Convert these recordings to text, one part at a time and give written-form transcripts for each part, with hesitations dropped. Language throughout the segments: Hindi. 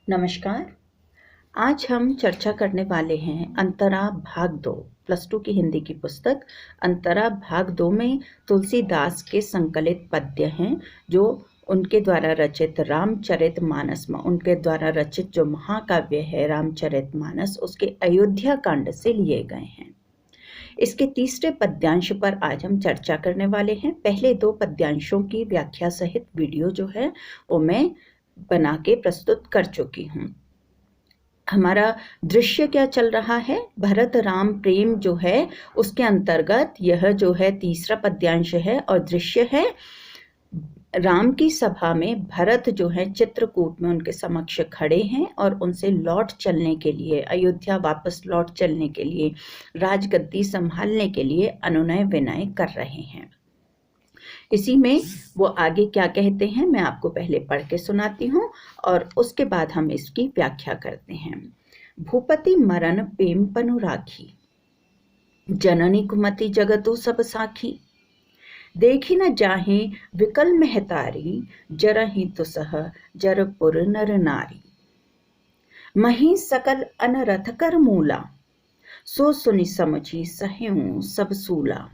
नमस्कार। आज हम चर्चा करने वाले हैं अंतरा भाग 2 +2 की हिंदी की पुस्तक अंतरा भाग 2 में तुलसीदास के संकलित पद्य हैं जो उनके द्वारा रचित रामचरितमानस में उनके द्वारा रचित जो महाकाव्य है रामचरितमानस उसके अयोध्या कांड से लिए गए हैं। इसके तीसरे पद्यांश पर आज हम चर्चा करने वाले हैं। पहले दो पद्यांशों की व्याख्या सहित वीडियो जो है वो मैं बना के प्रस्तुत कर चुकी हूँ। हमारा दृश्य क्या चल रहा है, भरत राम प्रेम जो है उसके अंतर्गत यह जो है तीसरा पद्यांश है और दृश्य है राम की सभा में भरत जो है चित्रकूट में उनके समक्ष खड़े हैं और उनसे लौट चलने के लिए अयोध्या वापस लौट चलने के लिए राजगद्दी संभालने के लिए अनुनय विनय कर रहे हैं। इसी में वो आगे क्या कहते हैं मैं आपको पहले पढ़ के सुनाती हूँ और उसके बाद हम इसकी व्याख्या करते हैं। भूपति मरन प्रेम पनु राखी, जननी कुमति जगतु सब साखी। देखी न जाहि विकल महतारी, जरहि तुसह जरपुर नर नारी। मही सकल अनरथ कर मूला, सो सुनि समझी सह्यूं सब सूला।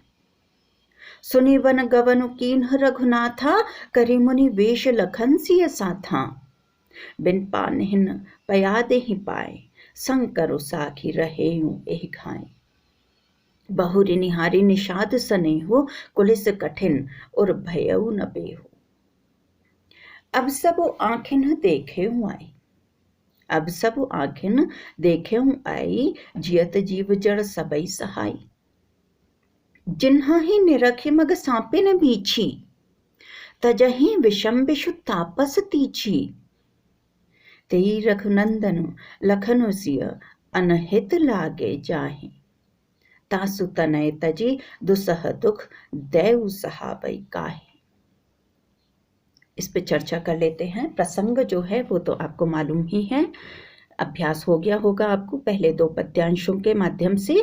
सुनि वन गवन कीन्ह रघुनाथा, करि मुनि वेश लखन सिय साथा। बिन पानहिन पयादे ही पाए, संकरु साखी रहेऊं एहि घाय। बहुरि निहारी निषाद सनेहु, कुलिस कठिन उर भयउ न बेहु। अब सब आँखिन देखेऊं आई, अब सब आँखिन देखेऊं आई। जियत जीव जड़ सबई सहाय। जिन्हा ही निरखि मग सांपे न बीछी, तजहि विषम विषु तापस तीछी। तेई रघुनंदन लखनु सिय, अनहित लागे जाहि। तासु तनय तजी दुसह दुख, दैउ सहावै काहे। इस पे चर्चा कर लेते हैं। प्रसंग जो है वो तो आपको मालूम ही है, अभ्यास हो गया होगा आपको पहले दो पद्यांशों के माध्यम से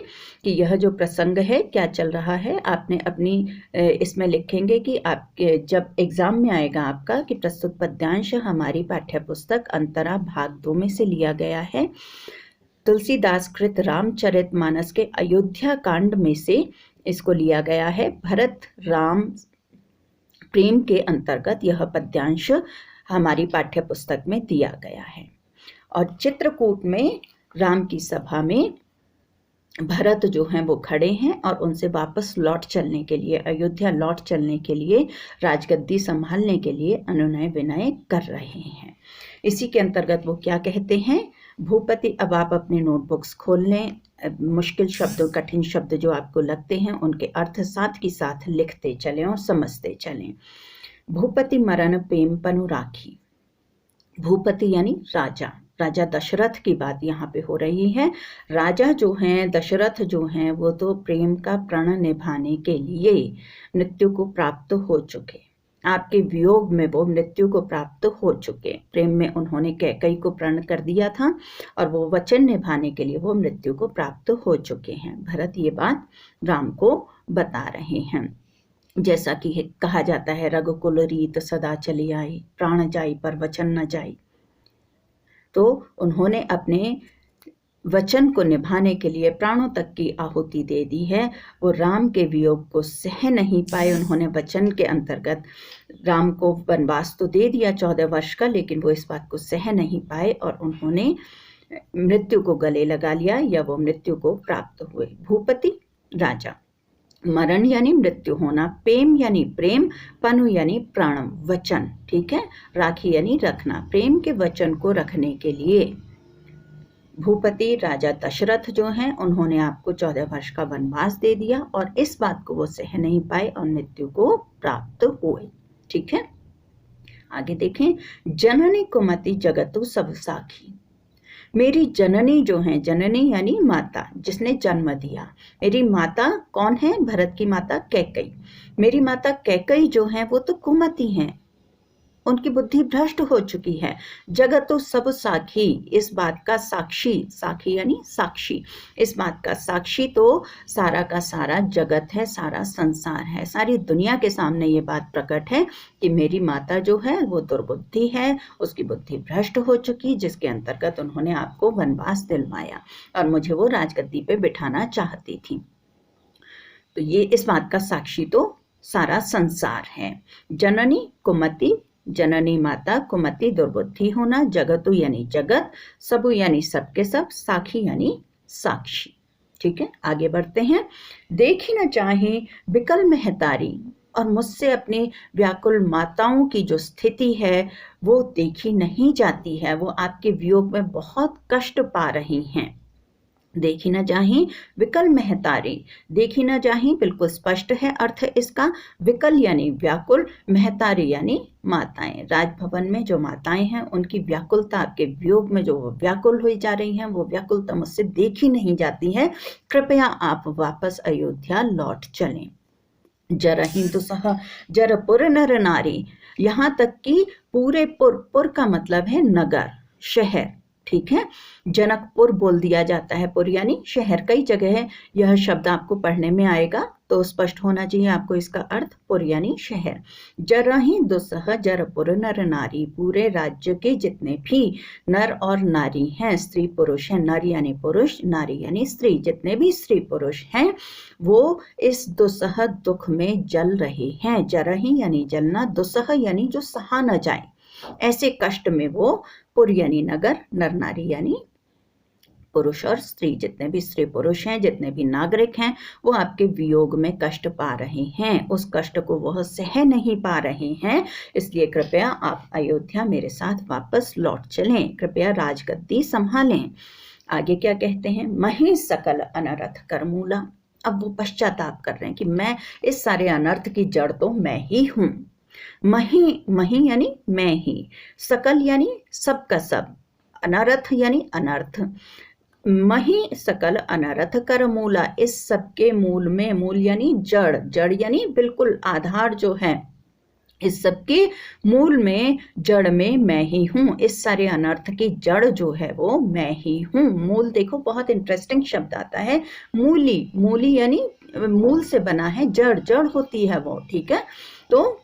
कि यह जो प्रसंग है क्या चल रहा है। आपने अपनी इसमें लिखेंगे कि आपके जब एग्जाम में आएगा आपका कि प्रस्तुत पद्यांश हमारी पाठ्य पुस्तक अंतरा भाग 2 में से लिया गया है। तुलसीदास कृत रामचरितमानस के अयोध्या कांड में से इसको लिया गया है। भरत राम प्रेम के अंतर्गत यह पद्यांश हमारी पाठ्य पुस्तक में दिया गया है। और चित्रकूट में राम की सभा में भरत जो हैं वो खड़े हैं और उनसे वापस लौट चलने के लिए अयोध्या लौट चलने के लिए राजगद्दी संभालने के लिए अनुनय विनय कर रहे हैं। इसी के अंतर्गत वो क्या कहते हैं। भूपति, अब आप अपने नोटबुक्स खोल लें। मुश्किल शब्द कठिन शब्द जो आपको लगते हैं उनके अर्थ साथ की साथ लिखते चलें और समझते चलें। भूपति मरन प्रेम पनु राखी। भूपति यानी राजा, राजा दशरथ की बात यहाँ पे हो रही है। राजा जो हैं दशरथ जो हैं वो तो प्रेम का प्रण निभाने के लिए मृत्यु को प्राप्त हो चुके। आपके वियोग में वो मृत्यु को प्राप्त हो चुके। प्रेम में उन्होंने कैकई को प्रण कर दिया था और वो वचन निभाने के लिए वो मृत्यु को प्राप्त हो चुके हैं। भरत ये बात राम को बता रहे हैं। जैसा कि कहा जाता है रघुकुल रीत सदा चली आई, प्राण जाई पर वचन न जाई। तो उन्होंने अपने वचन को निभाने के लिए प्राणों तक की आहुति दे दी है। वो राम के वियोग को सह नहीं पाए। उन्होंने वचन के अंतर्गत राम को वनवास तो दे दिया 14 वर्ष का, लेकिन वो इस बात को सह नहीं पाए और उन्होंने मृत्यु को गले लगा लिया या वो मृत्यु को प्राप्त हुए। भूपति राजा, मरण यानी मृत्यु होना, प्रेम यानी प्रेम, पनु यानी प्राण वचन, ठीक है, राखी यानी रखना, प्रेम के वचन को रखने के लिए भूपति राजा दशरथ जो हैं उन्होंने आपको 14 वर्ष का वनवास दे दिया और इस बात को वो सह नहीं पाए और मृत्यु को प्राप्त हुए। ठीक है, आगे देखें। जननी कुमति जगतु सब साखी। मेरी जननी जो है, जननी यानी माता, जिसने जन्म दिया। मेरी माता कौन है? भरत की माता कैकई। मेरी माता कैकई जो है वो तो कुमति हैं, उनकी बुद्धि भ्रष्ट हो चुकी है। जगत तो सब साखी, इस बात का साक्षी, साखी यानी साक्षी, इस बात का साक्षी तो सारा का सारा जगत है, सारा संसार है। सारी दुनिया के सामने ये बात प्रकट है कि मेरी माता जो है वो दुर्बुद्धि है, उसकी बुद्धि भ्रष्ट हो चुकी, जिसके अंतर्गत उन्होंने आपको वनवास दिलवाया और मुझे वो राजगद्दी पे बिठाना चाहती थी। तो ये इस बात का साक्षी तो सारा संसार है। जननी कुमति, जननी माता, कुमति दुर्बुद्धि होना, जगतु यानी जगत, सबु यानी सबके सब, साखी यानी साक्षी। ठीक है, आगे बढ़ते हैं। देख ही न चाहे बिकल महतारी, और मुझसे अपनी व्याकुल माताओं की जो स्थिति है वो देखी नहीं जाती है। वो आपके वियोग में बहुत कष्ट पा रही हैं। देखी न जाही विकल महतारी, देखी न जाही बिल्कुल स्पष्ट है अर्थ इसका। विकल यानी व्याकुल, महतारी यानी माताएं। राजभवन में जो माताएं हैं उनकी व्याकुलता, आपके वियोग में जो व्याकुल हुई जा रही हैं, वो व्याकुलता मुझसे देखी नहीं जाती है। कृपया आप वापस अयोध्या लौट चलें। जरहि दुसह जरपुर नर नारी, यहाँ तक कि पूरे पुर का मतलब है नगर, शहर। ठीक है, जनकपुर बोल दिया जाता है, पुर यानी शहर। कई जगह है यह शब्द आपको पढ़ने में आएगा तो स्पष्ट होना चाहिए आपको इसका अर्थ, पुर यानी शहर। जरहि दुसह जरपुर नर नारी, पूरे राज्य के जितने भी नर और नारी हैं, स्त्री पुरुष हैं, नर यानी पुरुष, नारी यानी स्त्री, जितने भी स्त्री पुरुष हैं वो इस दुसह दुख में जल रहे हैं। जरहि यानी जलना, दुसह यानी जो सहा न जाए, ऐसे कष्ट में वो, पुर यानी नगर, नर नारी यानी पुरुष और स्त्री, जितने भी स्त्री पुरुष हैं, जितने भी नागरिक हैं, वो आपके वियोग में कष्ट पा रहे हैं। उस कष्ट को वह सह नहीं पा रहे हैं, इसलिए कृपया आप अयोध्या मेरे साथ वापस लौट चलें, कृपया राजगद्दी संभालें। आगे क्या कहते हैं, मही सकल अनर्थ करमूला। अब वो पश्चाताप कर रहे हैं कि मैं, इस सारे अनर्थ की जड़ तो मैं ही हूं। मही, मही यानी मैं ही, सकल यानी सब का सब, अनर्थ यानी अनर्थ। मही सकल अनर्थ कर मूला, इस सब के मूल में, मूल यानी जड़, जड़ यानी बिल्कुल आधार जो है, इस सब के मूल में, जड़ में मैं ही हूँ। इस सारे अनर्थ की जड़ जो है वो मैं ही हूँ। मूल देखो, बहुत इंटरेस्टिंग शब्द आता है, मूली, मूली यानी मूल से बना है, जड़, जड़ होती है वो। ठीक है, तो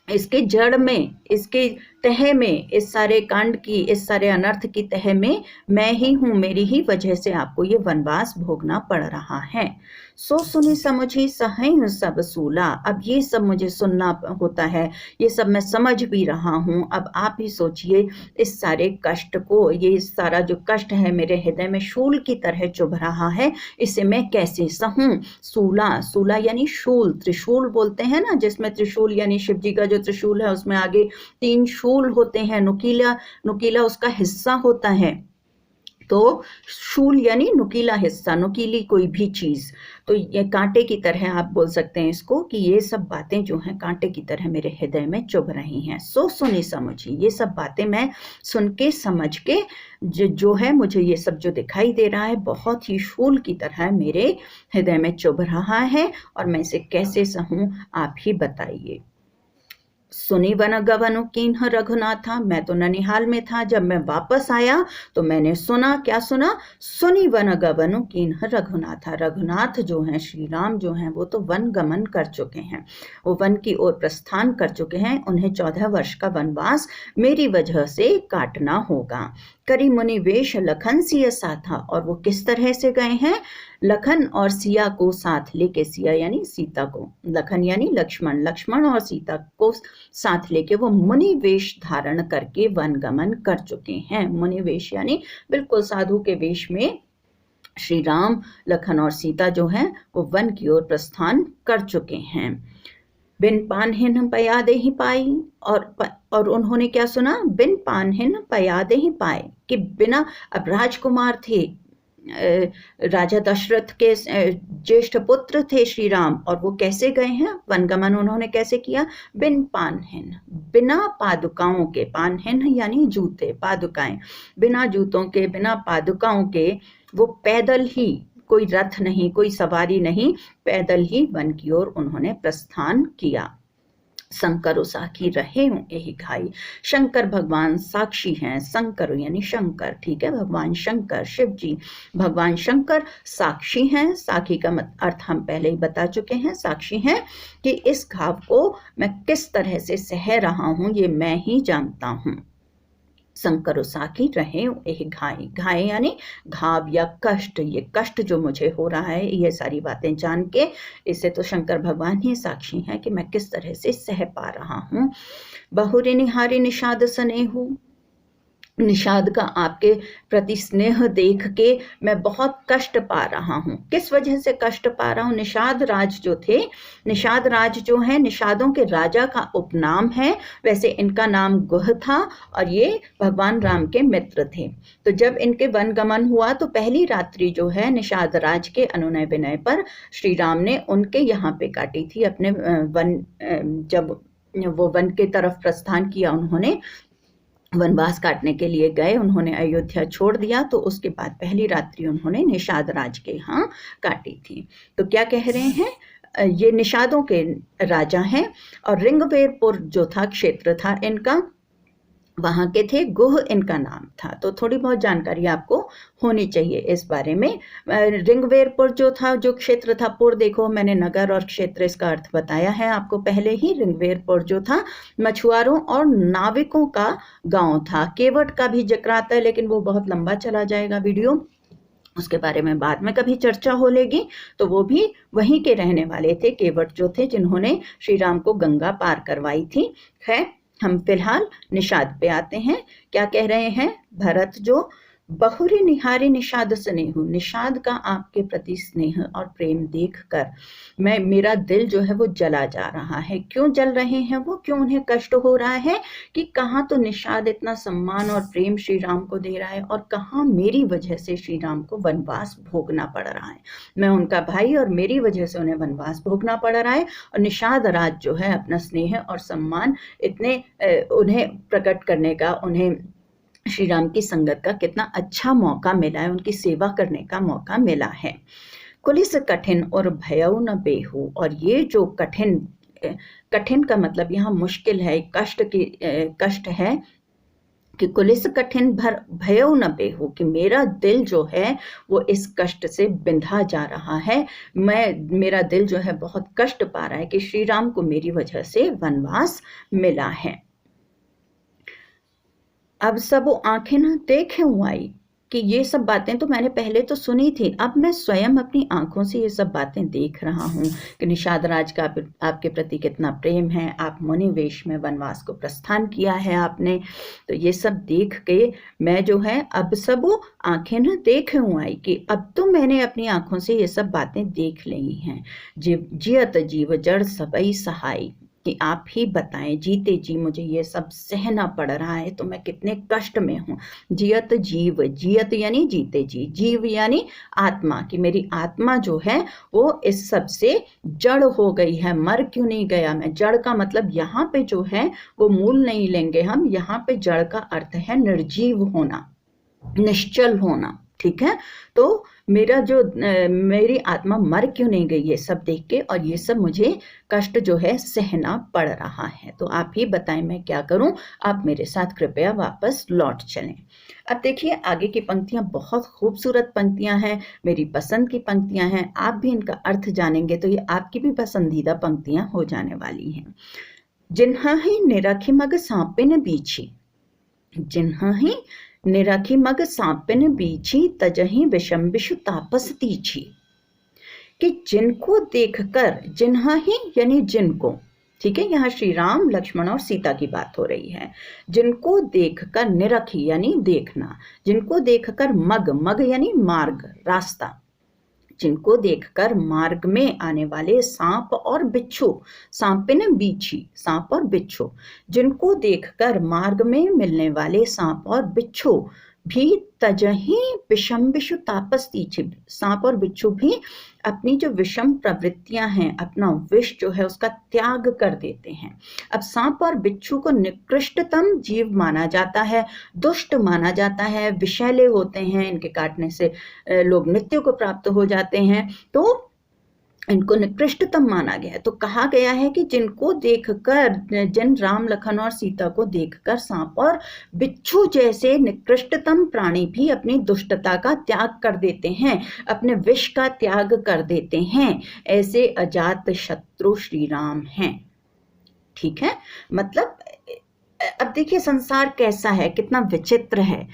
इसके जड़ में, इसके तह में, इस सारे कांड की, इस सारे अनर्थ की तह में मैं ही हूँ, मेरी ही वजह से आपको ये वनवास भोगना पड़ रहा है। सो सुनी समझी सहैं सब सूला, अब ये सब मुझे सुनना होता है, ये सब मैं समझ भी रहा हूँ। अब आप ही सोचिए इस सारे कष्ट को, ये सारा जो कष्ट है मेरे हृदय में शूल की तरह चुभ रहा है, इसे मैं कैसे सहूँ। सूला, सूला यानी शूल, त्रिशूल बोलते हैं ना, जिसमें त्रिशूल यानी शिव जी का जो त्रिशूल है उसमें आगे 3 शूल होते हैं, नुकीला, नुकीला उसका हिस्सा होता है। तो शूल यानी नुकीला हिस्सा, नुकीली कोई भी चीज, तो ये कांटे की तरह आप बोल सकते हैं इसको, कि ये सब बातें जो हैं कांटे की तरह मेरे हृदय में चुभ रही हैं। सो सुनी समझी, ये सब बातें मैं सुन के समझ के जो है मुझे ये सब जो दिखाई दे रहा है बहुत ही शूल की तरह मेरे हृदय में चुभ रहा है, और मैं इसे कैसे सहूं आप ही बताइए। सुनी वन गवनु कीन्ह रघुनाथा, मैं तो ननिहाल में था, जब मैं वापस आया तो मैंने सुना, क्या सुना, सुनी वन गवनु कीन्ह रघुनाथा, रघुनाथ जो हैं, श्री राम जो हैं, वो तो वन गमन कर चुके हैं, वो वन की ओर प्रस्थान कर चुके हैं, उन्हें 14 वर्ष का वनवास मेरी वजह से काटना होगा। करी मुनि वेश लखन सिया साथा, और वो किस तरह से गए हैं, लखन और सिया को साथ लेके, सिया यानी सीता को, लखन यानी लक्ष्मण, लक्ष्मण और सीता को साथ लेके वो मुनि वेश धारण करके वन गमन कर चुके हैं। मुनि वेश यानी बिल्कुल साधु के वेश में श्री राम, लखन और सीता जो हैं वो वन की ओर प्रस्थान कर चुके हैं। बिन पानहिन पयादे ही पाई, और उन्होंने क्या सुना, बिन पानहिन पयादे ही पाए, कि बिना, अब राजकुमार थे, राजा दशरथ के ज्येष्ठ पुत्र थे श्री राम, और वो कैसे गए हैं वनगमन, उन्होंने कैसे किया, बिन पानहिन, बिना पादुकाओं के, पानहिन यानी जूते, पादुकाएं, बिना जूतों के, बिना पादुकाओं के, वो पैदल ही, कोई रथ नहीं, कोई सवारी नहीं, पैदल ही वन की ओर उन्होंने प्रस्थान किया। शंकरो साखी रहे हूँ यही घाई। शंकर भगवान साक्षी हैं, शंकर यानी शंकर, ठीक है, भगवान शंकर शिव जी, भगवान शंकर साक्षी हैं। साखी का अर्थ हम पहले ही बता चुके हैं, साक्षी हैं कि इस घाव को मैं किस तरह से सह रहा हूँ ये मैं ही जानता हूँ। शंकरो साखी रहे यही घाय, घाय यानी घाव या कष्ट, ये कष्ट जो मुझे हो रहा है, ये सारी बातें जान के इससे तो शंकर भगवान ही साक्षी हैं कि मैं किस तरह से सह पा रहा हूँ। बहुरी निहारी निषाद स्नेहु, निषाद का आपके प्रति स्नेह देख के मैं बहुत कष्ट पा रहा हूँ। किस वजह से कष्ट पा रहा हूँ? निषाद राज जो थे, निषाद राज जो है निषादों के राजा का उपनाम है। वैसे इनका नाम गुह था और ये भगवान राम के मित्र थे। तो जब इनके वनगमन हुआ तो पहली रात्रि जो है निषाद राज के अनुनय विनय पर श्री राम ने उनके यहाँ पे काटी थी। अपने वन, जब वो वन के तरफ प्रस्थान किया, उन्होंने वनवास काटने के लिए गए, उन्होंने अयोध्या छोड़ दिया, तो उसके बाद पहली रात्रि उन्होंने निषाद राज के यहाँ काटी थी। तो क्या कह रहे हैं, ये निषादों के राजा हैं और रिंगवेरपुर जो था क्षेत्र था इनका, वहाँ के थे, गुह इनका नाम था। तो थोड़ी बहुत जानकारी आपको होनी चाहिए इस बारे में। रिंगवेरपुर जो था, जो क्षेत्र था, पुर देखो मैंने नगर और क्षेत्र इसका अर्थ बताया है आपको पहले ही। रिंगवेरपुर जो था मछुआरों और नाविकों का गांव था। केवट का भी जिक्र आता है लेकिन वो बहुत लंबा चला जाएगा वीडियो, उसके बारे में बाद में कभी चर्चा हो लेगी। तो वो भी वहीं के रहने वाले थे, केवट जो थे, जिन्होंने श्री राम को गंगा पार करवाई थी। है, हम फिलहाल निषाद पे आते हैं। क्या कह रहे हैं भरत, जो बहुरी निहारी निषाद स्नेहु, निषाद का आपके प्रति स्नेह और प्रेम देखकर मेरा दिल जो है वो जला जा रहा है। क्यों जल रहे हैं वो, क्यों उन्हें कष्ट हो रहा है कि कहाँ तो निषाद इतना सम्मान और प्रेम श्री राम को दे रहा है और कहाँ मेरी वजह से श्री राम को वनवास भोगना पड़ रहा है। मैं उनका भाई और मेरी वजह से उन्हें वनवास भोगना पड़ रहा है। और निषाद राज जो है अपना स्नेह और सम्मान इतने उन्हें प्रकट करने का, उन्हें श्री राम की संगत का कितना अच्छा मौका मिला है, उनकी सेवा करने का मौका मिला है। कुलिस कठिन और भयउ न बेहू, और ये जो कठिन, कठिन का मतलब यहाँ मुश्किल है, कष्ट है कि कुलिस कठिन भयउ न बेहू, कि मेरा दिल जो है वो इस कष्ट से बिंधा जा रहा है। मेरा दिल जो है बहुत कष्ट पा रहा है कि श्री राम को मेरी वजह से वनवास मिला है। अब सब आंखें न देखे आई, कि ये सब बातें तो मैंने पहले तो सुनी थी, अब मैं स्वयं अपनी आंखों से ये सब बातें देख रहा हूँ कि निषाद राज का आपके प्रति कितना प्रेम है, आप मुनि वेश में वनवास को प्रस्थान किया है आपने। तो ये सब देख के मैं जो है अब सब आंखें न देखे आई, कि अब तो मैंने अपनी आंखों से ये सब बातें देख ली हैं। जियत जीव जड़ सबई सहाय, कि आप ही बताएं, जीते जी मुझे ये सब सहना पड़ रहा है तो मैं कितने कष्ट में हूँ। जियत जीव, जियत यानी जीते जी, जीव यानी आत्मा, कि मेरी आत्मा जो है वो इस सब से जड़ हो गई है। मर क्यों नहीं गया मैं? जड़ का मतलब यहाँ पे जो है वो मूल नहीं लेंगे हम, यहाँ पे जड़ का अर्थ है निर्जीव होना, निश्चल होना, ठीक है। तो मेरी आत्मा मर क्यों नहीं गई ये सब देख के, और ये सब मुझे कष्ट जो है सहना पड़ रहा है। तो आप ही बताएं मैं क्या करूं। आप मेरे साथ कृपया वापस लौट चलें। अब देखिए आगे की पंक्तियां बहुत खूबसूरत पंक्तियां हैं, मेरी पसंद की पंक्तियां हैं। आप भी इनका अर्थ जानेंगे तो ये आपकी भी पसंदीदा पंक्तियां हो जाने वाली हैं। जिन्हा ही निरखी मग सांपिन बीछी, जिन्हा ही निरखी मग सांपिन बीछी, तजही विषम विषु तापस तीछी, कि जिनको देखकर, जिन्हा ही यानी जिनको, ठीक है, यहाँ श्री राम लक्ष्मण और सीता की बात हो रही है। जिनको देखकर, निरखी यानी देखना, जिनको देखकर मग, मग यानी मार्ग, रास्ता, जिनको देखकर मार्ग में आने वाले सांप और बिच्छू, सांपिन बीछी, सांप और बिच्छू, जिनको देखकर मार्ग में मिलने वाले सांप और बिच्छू भी तजही विषम विषु तापस तीछी, सांप और बिच्छू भी अपनी जो विषम प्रवृत्तियां हैं, अपना विष जो है उसका त्याग कर देते हैं। अब सांप और बिच्छू को निकृष्टतम जीव माना जाता है, दुष्ट माना जाता है, विषैले होते हैं, इनके काटने से लोग मृत्यु को प्राप्त हो जाते हैं। तो इनको निकृष्टतम माना गया है। तो कहा गया है कि जिनको देखकर, जिन राम लखन और सीता को देखकर सांप और बिच्छू जैसे निकृष्टतम प्राणी भी अपनी दुष्टता का त्याग कर देते हैं, अपने विष का त्याग कर देते हैं, ऐसे अजात शत्रु श्री राम हैं। ठीक है, मतलब अब देखिए संसार कैसा है, कितना विचित्र है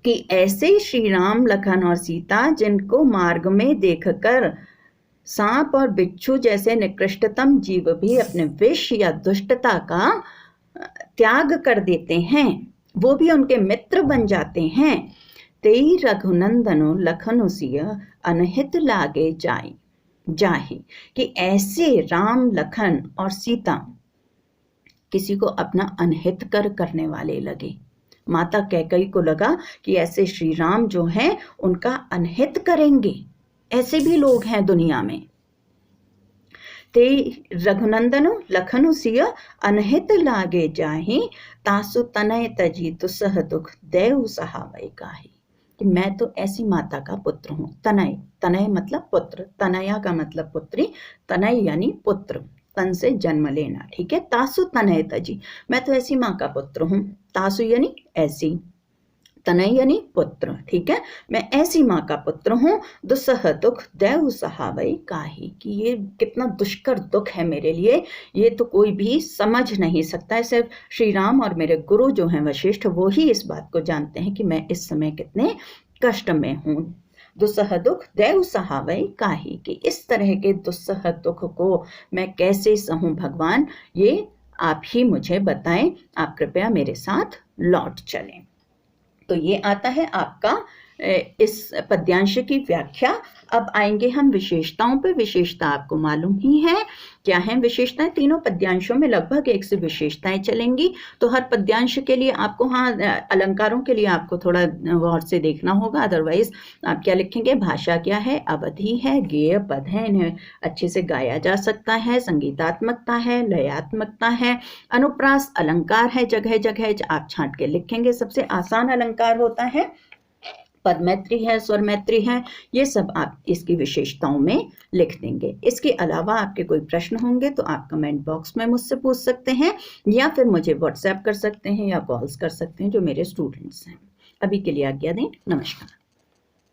कि ऐसे श्री राम लखन और सीता जिनको मार्ग में देखकर सांप और बिच्छू जैसे निकृष्टतम जीव भी अपने विष या दुष्टता का त्याग कर देते हैं, वो भी उनके मित्र बन जाते हैं। तेई रघुनंदनो लखनु सिय अनहित लागे जाहि, कि ऐसे राम लखन और सीता किसी को अपना अनहित करने वाले लगे। माता कैकेयी को लगा कि ऐसे श्री राम जो हैं उनका अनहित करेंगे, ऐसे भी लोग हैं दुनिया में। ते रघुनंदनु लखनु सिय अनहित लागे जाहि, तासु तनय तजी दुसह दुख देव सहावै काहि, कि मैं तो ऐसी माता का पुत्र हूँ। तनय, तनय मतलब पुत्र, तनया का मतलब पुत्री, तनय यानी पुत्र, तन से जन्म लेना। ठीक है, तासु तनय तजी, मैं तो ऐसी माँ का पुत्र हूँ। तासु यानी ऐसी, तनय यानी पुत्र। ठीक है, मैं ऐसी माँ का पुत्र हूँ। दुसह दुख देव सहावै काहि, कि ये कितना दुष्कर दुख है मेरे लिए, ये तो कोई भी समझ नहीं सकता है। सिर्फ श्री राम और मेरे गुरु जो हैं वशिष्ठ, वो ही इस बात को जानते हैं कि मैं इस समय कितने कष्ट में हूँ। दुस्सह दुख देव सहावै काहि, कि इस तरह के दुस्सह दुख को मैं कैसे सहूँ भगवान, ये आप ही मुझे बताएं, आप कृपया मेरे साथ लौट चलें। तो ये आता है आपका इस पद्यांश की व्याख्या। अब आएंगे हम विशेषताओं पे। विशेषता आपको मालूम ही है क्या है विशेषताएं। तीनों पद्यांशों में लगभग एक से विशेषताएं चलेंगी। तो हर पद्यांश के लिए आपको, हाँ, अलंकारों के लिए आपको थोड़ा गौर से देखना होगा, अदरवाइज आप क्या लिखेंगे, भाषा क्या है, अवधि है, गेय पद है, इन्हें अच्छे से गाया जा सकता है, संगीतात्मकता है, लयात्मकता है, अनुप्रास अलंकार है, जगह जगह आप छांट के लिखेंगे। सबसे आसान अलंकार होता है पद मैत्री है, स्वर मैत्री है, ये सब आप इसकी विशेषताओं में लिख देंगे। इसके अलावा आपके कोई प्रश्न होंगे तो आप कमेंट बॉक्स में मुझसे पूछ सकते हैं, या फिर मुझे व्हाट्सएप कर सकते हैं या कॉल्स कर सकते हैं, जो मेरे स्टूडेंट्स हैं। अभी के लिए आज्ञा दें, नमस्कार।